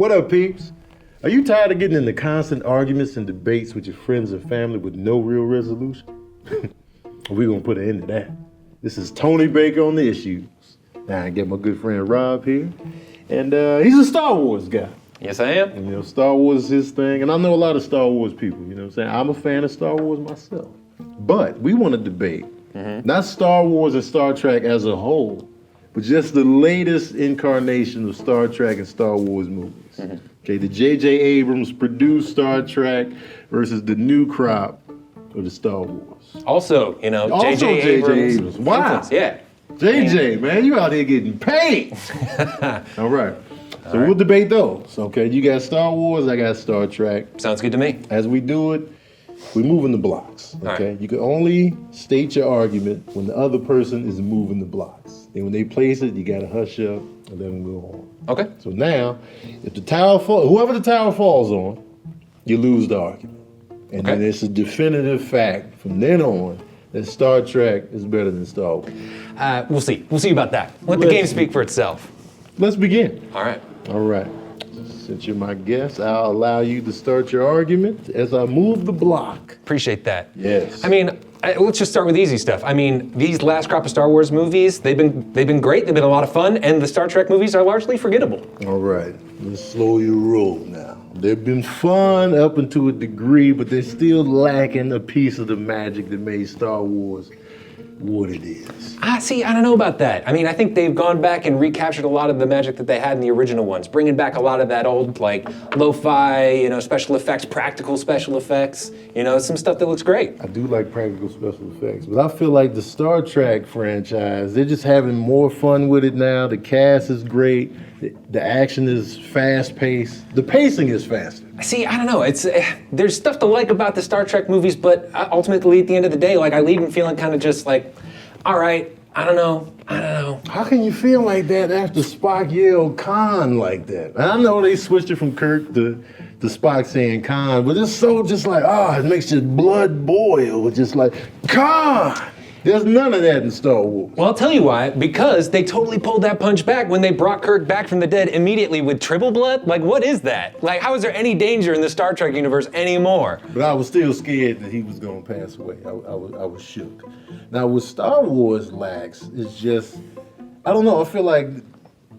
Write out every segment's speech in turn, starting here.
What up, peeps? Are you tired of getting into constant arguments and debates with your friends and family with no real resolution? We're gonna put an end to that. This is Tony Baker on the issues. Now I get my good friend Rob here, and he's a Star Wars guy. Yes, I am. And, Star Wars is his thing, and I know a lot of Star Wars people, you know what I'm saying? I'm a fan of Star Wars myself. But we want to debate, not Star Wars and Star Trek as a whole, but just the latest incarnation of Star Trek and Star Wars movies. Okay, the JJ Abrams produced Star Trek versus the new crop of the Star Wars. Also, JJ Abrams. Wow. Yeah. JJ, man, you out here getting paid. All right. So we'll debate those, okay? You got Star Wars, I got Star Trek. Sounds good to me. As we do it, we move in the blocks, okay? Right. You can only state your argument when the other person is moving the blocks. And when they place it, you gotta hush up, and then we'll go on. Okay. So now, if the tower falls, whoever the tower falls on, you lose the argument. And then it's a definitive fact from then on that Star Trek is better than Star Wars. We'll see. We'll see about that. Let the game speak for itself. Let's begin. All right. All right. Since you're my guest, I'll allow you to start your argument as I move the block. Appreciate that. Yes. I mean, let's just start with easy stuff. I mean, these last crop of Star Wars movies, they've been great. They've been a lot of fun, and the Star Trek movies are largely forgettable. All right. Let's slow your roll now. They've been fun up until a degree, but they're still lacking a piece of the magic that made Star Wars what it is. See, I don't know about that. I mean, I think they've gone back and recaptured a lot of the magic that they had in the original ones, bringing back a lot of that old, like, lo-fi, special effects, practical special effects, some stuff that looks great. I do like practical special effects, but I feel like the Star Trek franchise, they're just having more fun with it now. The cast is great. The action is fast-paced. The pacing is faster. See, I don't know. There's stuff to like about the Star Trek movies, but ultimately, at the end of the day, like, I leave them feeling kind of just like, all right, I don't know. How can you feel like that after Spock yelled Khan like that? And I know they switched it from Kirk to Spock saying Khan, but it's so just like, it makes your blood boil. Just like, Khan! There's none of that in Star Wars. Well, I'll tell you why. Because they totally pulled that punch back when they brought Kirk back from the dead immediately with triple blood. Like, what is that? Like, how is there any danger in the Star Trek universe anymore? But I was still scared that he was going to pass away. I was shook. Now, what Star Wars lacks is just, I don't know, I feel like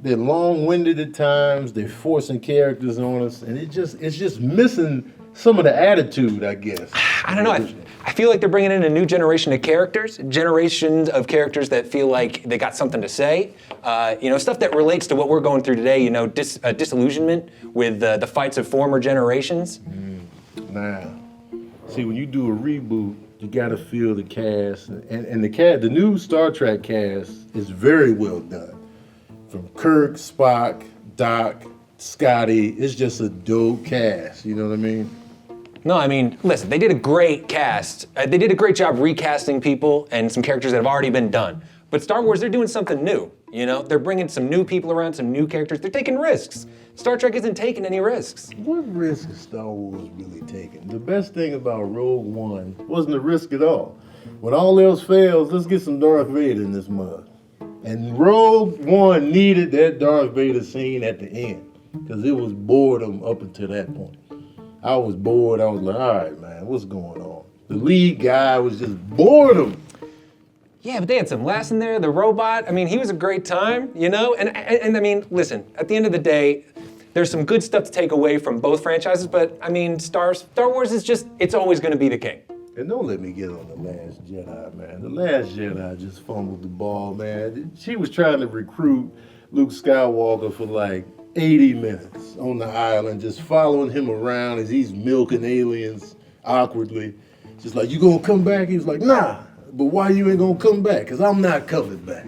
they're long-winded at times, they're forcing characters on us, and it's just missing some of the attitude, I guess. I don't know. I feel like they're bringing in a new generation of characters, generations of characters that feel like they got something to say. Stuff that relates to what we're going through today, disillusionment with the fights of former generations. Now, see, when you do a reboot, you gotta feel the cast. And the new Star Trek cast is very well done. From Kirk, Spock, Doc, Scotty, it's just a dope cast, you know what I mean? No, I mean, listen, they did a great cast. They did a great job recasting people and some characters that have already been done. But Star Wars, they're doing something new, They're bringing some new people around, some new characters. They're taking risks. Star Trek isn't taking any risks. What risk is Star Wars really taking? The best thing about Rogue One wasn't a risk at all. When all else fails, let's get some Darth Vader in this mug. And Rogue One needed that Darth Vader scene at the end because it was boredom up until that point. I was bored. I was like, all right, man, what's going on? The lead guy was just boredom. Yeah, but they had some laughs in there. The robot, I mean, he was a great time, And I mean, listen, at the end of the day, there's some good stuff to take away from both franchises, but I mean, Star Wars is just, it's always going to be the king. And don't let me get on The Last Jedi, man. The Last Jedi just fumbled the ball, man. She was trying to recruit Luke Skywalker for like 80 minutes on the island, just following him around as he's milking aliens awkwardly. Just like, you gonna come back? He was like, nah, but why you ain't gonna come back? Because I'm not coming back.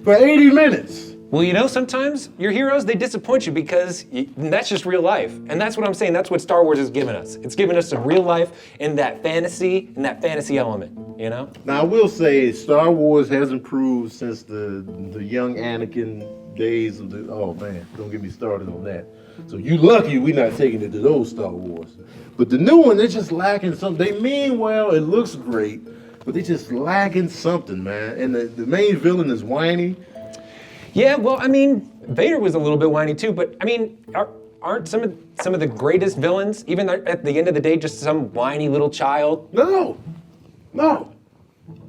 For 80 minutes. Well, sometimes your heroes, they disappoint you because that's just real life. And that's what I'm saying. That's what Star Wars has given us. It's given us some real life in that fantasy element, Now, I will say Star Wars has improved since the young Anakin days of oh man, don't get me started on that. So you lucky we not taking it to those Star Wars. But the new one, they're just lacking something. They mean well, it looks great, but they're just lacking something, man. And the main villain is whiny. Yeah, well, I mean, Vader was a little bit whiny too, but I mean, aren't some of the greatest villains, even at the end of the day, just some whiny little child? No.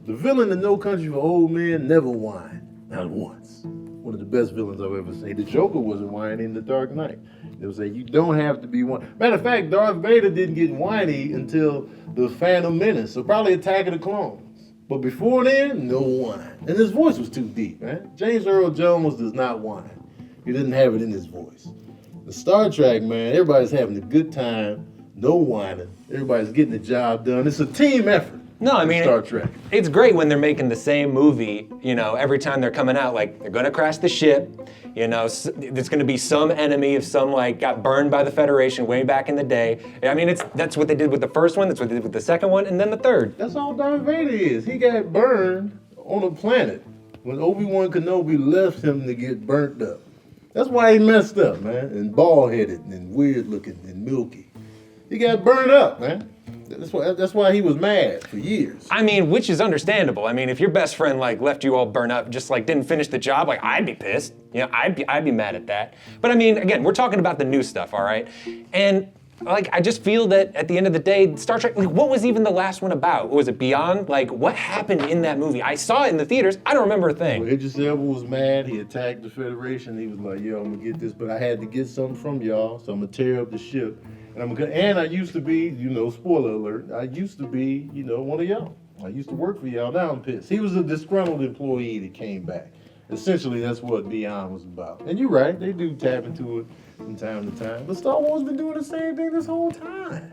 The villain in No Country for Old Men never whined. Not once. One of the best villains I've ever seen. The Joker wasn't whining in The Dark Knight. They would say, you don't have to be whiny. Matter of fact, Darth Vader didn't get whiny until The Phantom Menace, so probably Attack of the Clones. But before then, no whine. And his voice was too deep, man. James Earl Jones does not whine. He didn't have it in his voice. The Star Trek, man, everybody's having a good time, no whining. Everybody's getting the job done. It's a team effort. No, I mean, Star Trek. It's great when they're making the same movie, every time they're coming out, like, they're gonna crash the ship, there's gonna be some enemy of some, got burned by the Federation way back in the day. I mean, that's what they did with the first one, that's what they did with the second one, and then the third. That's all Darth Vader is. He got burned on a planet when Obi-Wan Kenobi left him to get burnt up. That's why he messed up, man, and bald-headed and weird-looking and milky. He got burned up, man. That's why he was mad for years. I mean, which is understandable. I mean, if your best friend left you all burnt up, just didn't finish the job, I'd be pissed. I'd be mad at that. But I mean, again, we're talking about the new stuff, all right? And I just feel that at the end of the day, Star Trek, what was even the last one about? Was it Beyond? What happened in that movie? I saw it in the theaters. I don't remember a thing. Well, Idris Elba was mad. He attacked the Federation. He was like, yo, I'm gonna get this, but I had to get something from y'all, so I'm gonna tear up the ship. And I used to be, spoiler alert, I used to be, one of y'all. I used to work for y'all. Now I'm pissed. He was a disgruntled employee that came back. Essentially, that's what Beyond was about. And you're right, they do tap into it from time to time. But Star Wars been doing the same thing this whole time.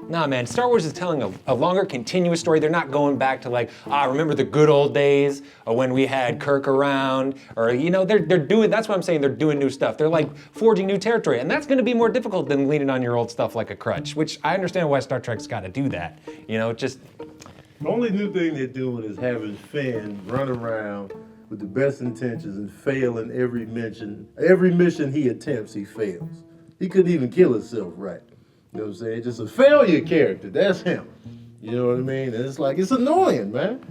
Nah, man, Star Wars is telling a longer, continuous story. They're not going back to remember the good old days when we had Kirk around, or, they're doing, that's what I'm saying, they're doing new stuff. They're forging new territory, and that's gonna be more difficult than leaning on your old stuff like a crutch, which I understand why Star Trek's gotta do that. The only new thing they're doing is having Finn run around with the best intentions and fail in every mission. Every mission he attempts, he fails. He couldn't even kill himself right. You know what I'm saying? Just a failure character. That's him. You know what I mean? And it's annoying, man.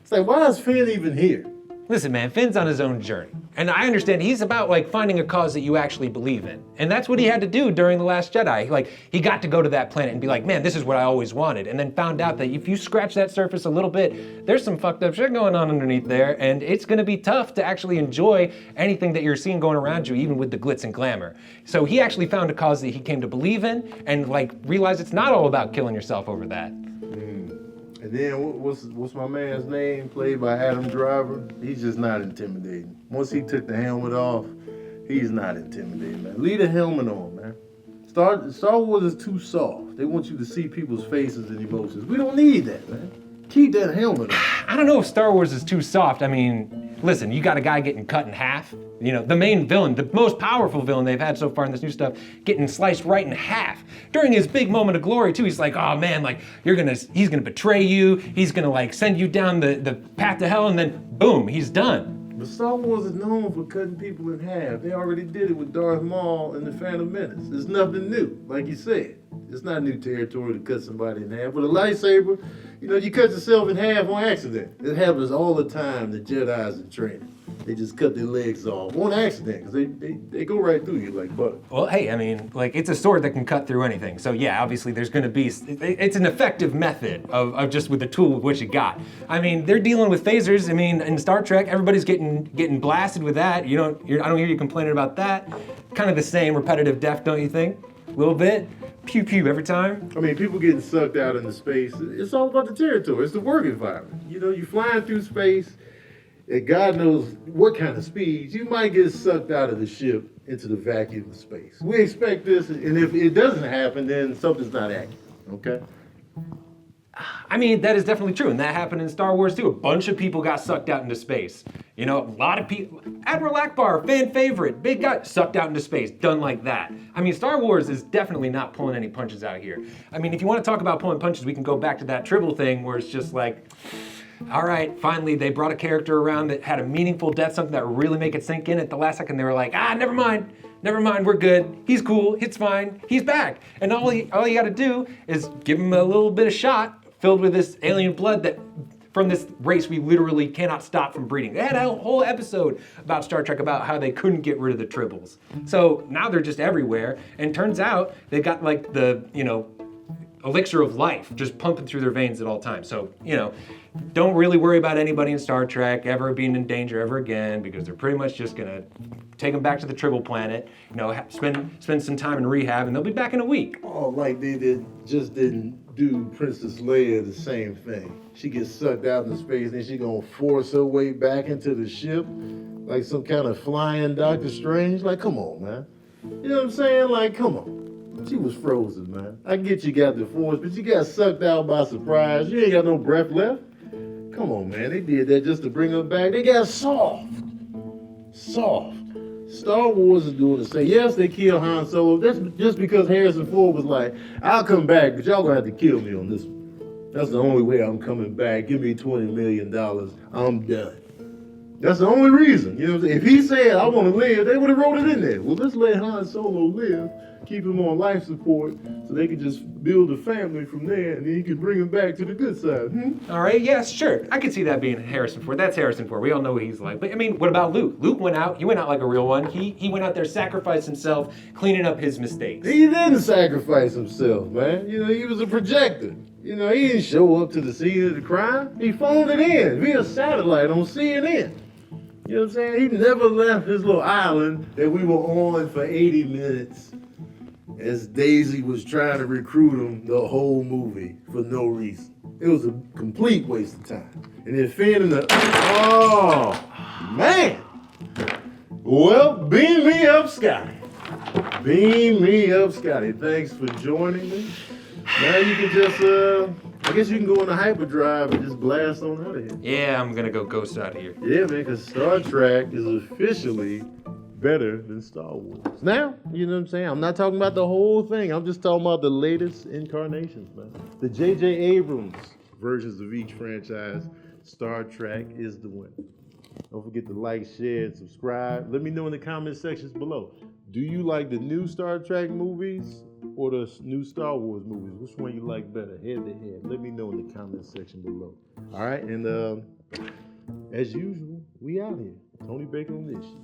It's why is Finn even here? Listen, man, Finn's on his own journey. And I understand he's about finding a cause that you actually believe in. And that's what he had to do during The Last Jedi. He got to go to that planet and be like, man, this is what I always wanted. And then found out that if you scratch that surface a little bit, there's some fucked up shit going on underneath there. And it's gonna be tough to actually enjoy anything that you're seeing going around you, even with the glitz and glamour. So he actually found a cause that he came to believe in and realized it's not all about killing yourself over that. And then what's my man's name, played by Adam Driver? He's just not intimidating. Once he took the helmet off, he's not intimidating, man. Leave the helmet on, man. Star Wars is too soft. They want you to see people's faces and emotions. We don't need that, man. Keep that helmet on. I don't know if Star Wars is too soft. I mean, listen, you got a guy getting cut in half. The main villain, the most powerful villain they've had so far in this new stuff, getting sliced right in half. During his big moment of glory, too, he's like, oh man, he's gonna betray you, he's gonna send you down the path to hell, and then boom, he's done. But Star Wars is known for cutting people in half. They already did it with Darth Maul and the Phantom Menace. It's nothing new, like you said. It's not new territory to cut somebody in half. With a lightsaber, you cut yourself in half on accident. It happens all the time, the Jedi's in training. They just cut their legs off on accident, because they go right through you like butter. Well, hey, I mean, it's a sword that can cut through anything. So yeah, obviously there's gonna be, it's an effective method of just with the tool with what you got. I mean, they're dealing with phasers. I mean, in Star Trek, everybody's getting blasted with that. I don't hear you complaining about that. Kind of the same repetitive death, don't you think? A little bit. Pew pew every time. I mean, people getting sucked out into space. It's all about the territory. It's the work environment. You're flying through space, and God knows what kind of speeds. You might get sucked out of the ship into the vacuum of space. We expect this, and if it doesn't happen, then something's not accurate, okay? I mean, that is definitely true, and that happened in Star Wars too. A bunch of people got sucked out into space. A lot of people, Admiral Akbar, fan favorite, big guy, sucked out into space, done like that. I mean, Star Wars is definitely not pulling any punches out here. I mean, if you want to talk about pulling punches, we can go back to that Tribble thing where it's just all right, finally they brought a character around that had a meaningful death, something that would really make it sink in. At the last second, they were like, never mind, we're good. He's cool, it's fine, he's back. And all you gotta do is give him a little bit of shot filled with this alien blood that from this race we literally cannot stop from breeding. They had a whole episode about Star Trek about how they couldn't get rid of the tribbles. So now they're just everywhere, and turns out they got like the, elixir of life just pumping through their veins at all times. So, don't really worry about anybody in Star Trek ever being in danger ever again, because they're pretty much just gonna take them back to the Tribble planet, spend some time in rehab, and they'll be back in a week. Oh, like they didn't do Princess Leia the same thing. She gets sucked out into space, and then she gonna force her way back into the ship, like some kind of flying Doctor Strange. Like, come on, man. You know what I'm saying? Like, come on. She was frozen, man. I get you got the force, but you got sucked out by surprise. You ain't got no breath left. Come on, man. They did that just to bring her back. They got soft. Soft. Star Wars is doing the same. Yes, they killed Han Solo. That's just because Harrison Ford was like, I'll come back, but y'all gonna have to kill me on this one. That's the only way I'm coming back. Give me $20 million. I'm done. That's the only reason. You know what I'm saying? If he said, I want to live, they would have wrote it in there. Well, let's let Han Solo live, keep him on life support, so they could just build a family from there, and then he could bring him back to the good side. All right, yes, sure. I could see that being Harrison Ford. That's Harrison Ford. We all know what he's like. But, I mean, what about Luke? Luke went out. He went out like a real one. He went out there, sacrificed himself, cleaning up his mistakes. He didn't sacrifice himself, man. He was a projector. He didn't show up to the scene of the crime. He phoned it in via satellite on CNN. You know what I'm saying? He never left his little island that we were on for 80 minutes as Daisy was trying to recruit him the whole movie for no reason. It was a complete waste of time. And then Finn and oh, man. Well, beam me up, Scotty. Beam me up, Scotty. Thanks for joining me. Now you can just, I guess you can go in the hyperdrive and just blast on out of here. Yeah, I'm gonna go ghost out of here. Yeah, man, because Star Trek is officially better than Star Wars. Now, you know what I'm saying? I'm not talking about the whole thing. I'm just talking about the latest incarnations, man. The JJ Abrams versions of each franchise, Star Trek is the winner. Don't forget to like, share, and subscribe. Let me know in the comment sections below. Do you like the new Star Trek movies or the new Star Wars movies? Which one you like better, head to head? Let me know in the comment section below. All right, and as usual, we out here. Tony Baker on this shit.